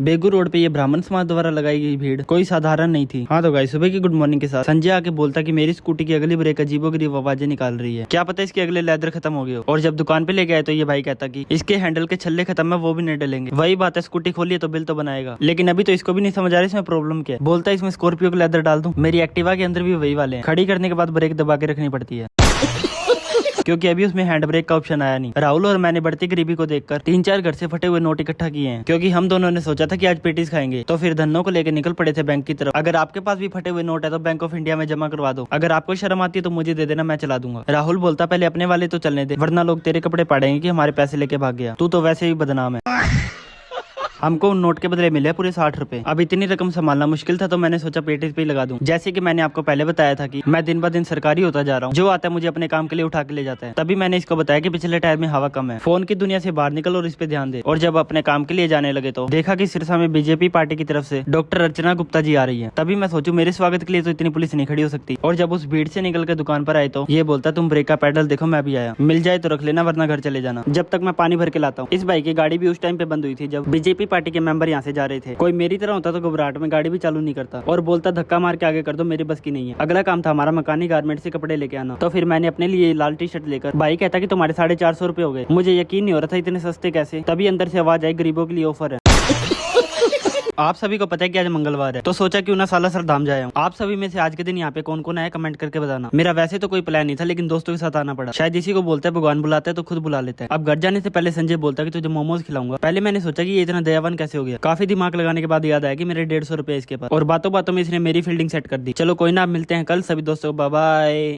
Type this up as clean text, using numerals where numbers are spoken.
Begu road पे ये ब्राह्मण समाज द्वारा लगाई गई भीड़ कोई साधारण नहीं थी। हाँ तो गाइस, सुबह की गुड मॉर्निंग के साथ संजय आके बोलता कि मेरी स्कूटी की अगली ब्रेक अजीबोगरीब आवाजें निकाल रही है, क्या पता इसके अगले लेदर खत्म हो गए हो। और जब दुकान पे लेके आए तो ये भाई कहता कि इसके हैंडल के छल्ले खत्म है, वो भी नहीं डलेंगे। वही बात है, स्कूटी खोलिए तो बिल तो बनाएगा, लेकिन अभी तो इसको भी नहीं समझ आ रहा इसमें प्रॉब्लम क्या है। बोलता है इसमें स्कॉर्पियो के लेदर डाल दूं। मेरी एक्टिवा के अंदर भी वही वाले हैं, खड़ी करने के बाद ब्रेक दबा के रखनी पड़ती है क्योंकि अभी उसमें हैंड ब्रेक का ऑप्शन आया नहीं। राहुल और मैंने बढ़ती गरीबी को देखकर 3-4 घर से फटे हुए नोट इकट्ठा किए हैं, क्योंकि हम दोनों ने सोचा था कि आज पेटीज खाएंगे, तो फिर धन्नों को लेकर निकल पड़े थे बैंक की तरफ। अगर आपके पास भी फटे हुए नोट है तो बैंक ऑफ इंडिया में जमा करवा दो। अगर आपको शर्म आती है तो मुझे दे देना, मैं चला दूंगा। राहुल बोलता पहले अपने वाले तो चलने दे, वरना लोग तेरे कपड़े पाड़ेंगे कि हमारे पैसे लेके भाग गया, तू तो वैसे ही बदनाम है। हमको उन नोट के बदले मिले पूरे 60 रुपए। अब इतनी रकम संभालना मुश्किल था तो मैंने सोचा पेटीज पे ही लगा दूं। जैसे कि मैंने आपको पहले बताया था कि मैं दिन ब दिन सरकारी होता जा रहा हूँ, जो आता है मुझे अपने काम के लिए उठा के ले जाता है। तभी मैंने इसको बताया कि पिछले टायर में हवा कम है, फोन की दुनिया से बाहर निकल और इस पे ध्यान दे। और जब अपने काम के लिए जाने लगे तो देखा कि सिरसा में बीजेपी पार्टी की तरफ से डॉक्टर अर्चना गुप्ता जी आ रही है। तभी मैं सोचूं मेरे स्वागत के लिए तो इतनी पुलिस नहीं खड़ी हो सकती। और जब उस भीड़ से निकल कर दुकान पर आए तो ये बोलता तुम ब्रेक का पैडल देखो, मैं भी आया, मिल जाए तो रख लेना वरना घर चले जाना, जब तक मैं पानी भर के लाता हूँ। इस बाइक की गाड़ी भी उस टाइम पे बंद हुई थी जब बीजेपी पार्टी के मेंबर यहाँ से जा रहे थे। कोई मेरी तरह होता तो घबराहट में गाड़ी भी चालू नहीं करता और बोलता धक्का मार के आगे कर दो, मेरी बस की नहीं है। अगला काम था हमारा मकानी गारमेंट से कपड़े लेके आना। तो फिर मैंने अपने लिए लाल टी शर्ट लेकर, भाई कहता कि तुम्हारे 450 रुपए हो गए। मुझे यकीन नहीं हो रहा था इतने सस्ते कैसे। तभी अंदर से आवाज आई गरीबों के लिए ऑफर है। आप सभी को पता है कि आज मंगलवार है, तो सोचा क्यों ना सालासर धाम जाए। आप सभी में से आज के दिन यहाँ पे कौन कौन आया कमेंट करके बताना। मेरा वैसे तो कोई प्लान नहीं था, लेकिन दोस्तों के साथ आना पड़ा। शायद इसी को बोलता है भगवान बुलाता है तो खुद बुला लेता है। अब घर जाने से पहले संजय बोलता है कि तुझे मोमोज खिलाऊंगा। पहले मैंने सोचा कि ये इतना दयावान कैसे हो गया। काफी दिमाग लगाने के बाद याद आया कि मेरे 150 रुपए इसके पास, और बातों बातों में इसने मेरी फील्डिंग सेट कर दी। चलो कोई ना, आप मिलते हैं कल सभी दोस्तों, बाय बाय।